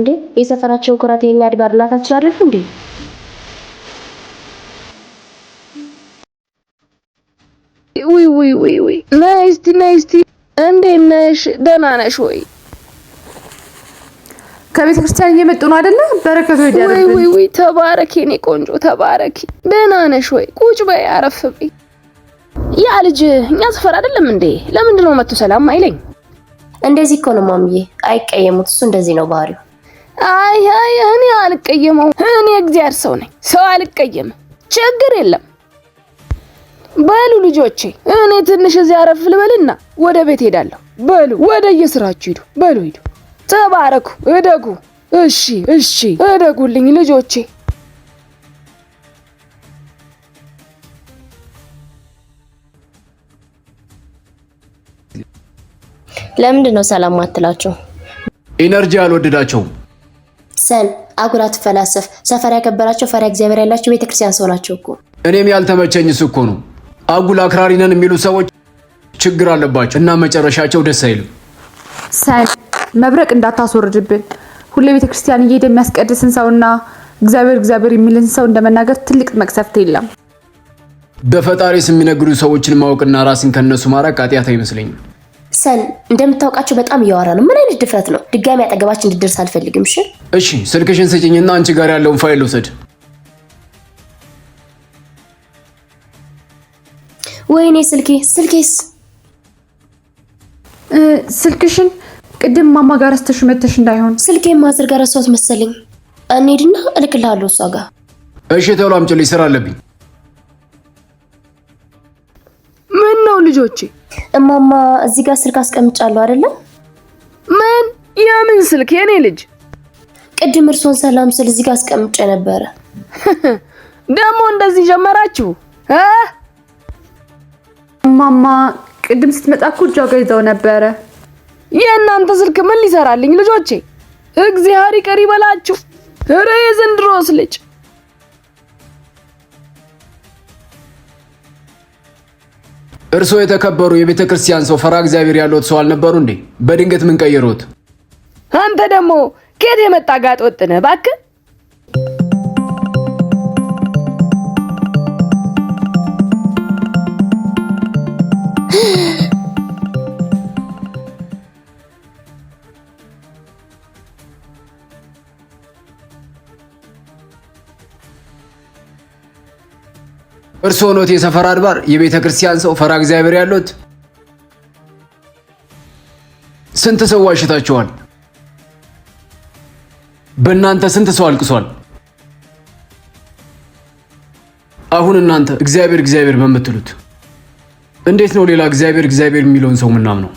እንዴ የሰፈራቸው ኩራት የኛ አድባር ላታችን አይደል እንዴ? ውይ ናይስቲ እንዴት ነሽ? ደህና ነሽ ወይ? ከቤተ ክርስቲያን እየመጡ ነው አይደለ? በረከቱ ይደርብን። ውይ ተባረኪ፣ እኔ ቆንጆ ተባረኪ። ደህና ነሽ ወይ? ቁጭ በይ፣ አረፍ በይ። ያ ልጅ እኛ ሰፈር አይደለም እንዴ? ለምንድን ነው መጥቶ ሰላም አይለኝ? እንደዚህ እኮ ነው ማምዬ፣ አይቀየሙት። እሱ እንደዚህ ነው ባህሪው። አይ እኔ አልቀየመው። እኔ እግዚአብሔር ሰው ነኝ፣ ሰው አልቀየም። ችግር የለም። በሉ ልጆቼ፣ እኔ ትንሽ እዚህ አረፍ ልበልና ወደ ቤት ሄዳለሁ። በሉ ወደ የስራችሁ ሂዱ። በሉ ሂዱ። ተባረኩ፣ እደጉ። እሺ እደጉልኝ ልጆቼ። ለምንድን ነው ሰላም ማትላቸው? ኢነርጂ አልወደዳቸውም። ሰን አጉራት ፈላሰፍ ሰፈር ያከበራቸው ፈሪያ እግዚአብሔር ያላቸው ቤተክርስቲያን ሰው ናቸው እኮ። እኔም ያልተመቸኝስ እኮ ነው። አጉል አክራሪ ነን የሚሉ ሰዎች ችግር አለባቸው እና መጨረሻቸው ደስ አይልም። ሰን መብረቅ እንዳታስወርድብን። ሁሌ ቤተክርስቲያን እየሄደ የሚያስቀድስን ሰውና እግዚአብሔር የሚልን ሰው እንደመናገር ትልቅ መቅሰፍት የለም። በፈጣሪ ስም የሚነግሩ ሰዎችን ማወቅና ራስን ከነሱ ማራቅ ኃጢአት አይመስለኝም። ሰን እንደምታውቃቸው በጣም እያወራ ነው። ምን አይነት ድፍረት ነው? ድጋሚ አጠገባችን እንድትደርስ አልፈልግም። እሺ ስልክሽን ስጪኝና አንቺ ጋር ያለውን ፋይል ውሰድ። ወይኔ ስልኬስ ስልክሽን ቅድም ማማ ጋር አስተሽ መተሽ እንዳይሆን። ስልኬን ማዘር ጋር አስተዋት መሰለኝ። እንሂድና እልክልሃለሁ እሷ ጋር። እሺ ቶሎ አምጪልኝ፣ ስራ አለብኝ። ምን ነው ልጆቼ? እማማ እዚህ ጋር ስልክ አስቀምጫለሁ አይደለ? ምን? የምን ስልክ የኔ ልጅ? ቅድም እርሶን ሰላም ስል እዚህ ጋር አስቀምጬ ነበረ። ደግሞ እንደዚህ ጀመራችሁ? እማማ ቅድም ስትመጣ እኮ እጇ ጋር ይዘው ነበረ። የእናንተ ስልክ ምን ሊሰራልኝ ልጆቼ? እግዚአብሔር ይቅር ይበላችሁ። ኧረ የዘንድሮስ ልጅ እርሶ የተከበሩ የቤተ ክርስቲያን ሰው ፈራ እግዚአብሔር ያለዎት ሰው አልነበሩ እንዴ? በድንገት ምን ቀየሩት? አንተ ደግሞ ከየት የመጣ ጋጥ ወጥ ነህ እባክህ? እርሶ ኖት የሰፈር አድባር የቤተ ክርስቲያን ሰው ፈራ እግዚአብሔር ያለዎት? ስንት ሰው ዋሽታችኋል? በእናንተ ስንት ሰው አልቅሷል? አሁን እናንተ እግዚአብሔር በምትሉት እንዴት ነው ሌላ እግዚአብሔር የሚለውን ሰው ምናምን ነው?